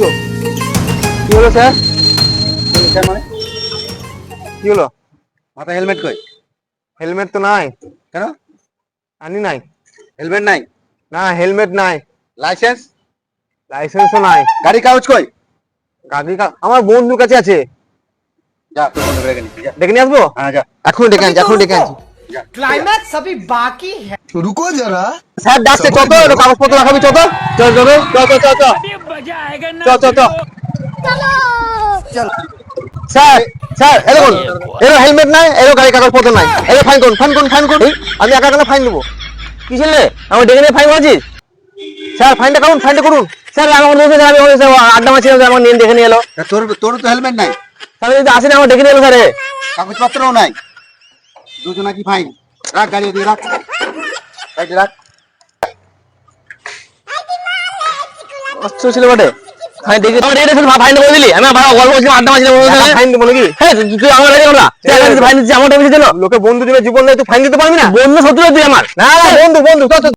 তো কি হলো স্যার? মানে কি হলো? মাথা হেলমেট কই? হেলমেট তো নাই। কেন আনি নাই। হেলমেট নাই? না হেলমেট নাই। লাইসেন্স? লাইসেন্সও নাই। গাড়ি কাগজ কই? আমার বন্ধুর কাছে আছে। যা তোর বন্ধু রেখে নিবি যা। ডেকে নিয়ে আসবো? হ্যাঁ যা। এখনই ডেকে আনছি, এখনই ডেকে আনছি। যা क्लाइमैक्स अभी बाकी है। रुको जरा। স্যার ডাকছে, চত কাগজপত্র রাখাবি, চত চল চল চল চল চল চল চল চল চল চল। স্যার স্যার এরকম এর হেলমেট নাই, এর গাড়ি কাগজপত্র নাই, এর ফাইন করুন ফাইন করুন ফাইন করুন। আমি একা কেন ফাইন দেবো? কি ছেলে আমার ডেকে নিয়ে ফাইন মারছিস? স্যার ফাইনটা করুন, ফাইনটা করুন। স্যার আমার দোষে আমি আড্ডা মারছিলাম, আমার নিয়ে দেখে নিয়ে এলো। তোর তোর তো হেলমেট নাই, স্যার যদি আসেনি আমার ডেকে নিয়ে এলো। স্যার কাগজপত্রও নাই, দুজনা কি ফাইন? রাখ গাড়ি দিয়ে রাখ, গাড়ি রাখ। অস্ত্র ছিল বটে। ফাইন দেখে আমার ডেকে নিয়ে ফাইন করে দিলি। আমি ভাড়া গল্প করছিলাম, আড্ডা মারছিলাম, ফাইন দেবো নাকি? হ্যাঁ তুই আমার ডেকে আমরা ফাইন দিচ্ছি, আমার ডেকে দিল। লোকে বন্ধু দিবে জীবন নেই, তুই ফাইন দিতে পারবি না? বন্ধু শত্রু তুই আমার। না বন্ধু বন্ধু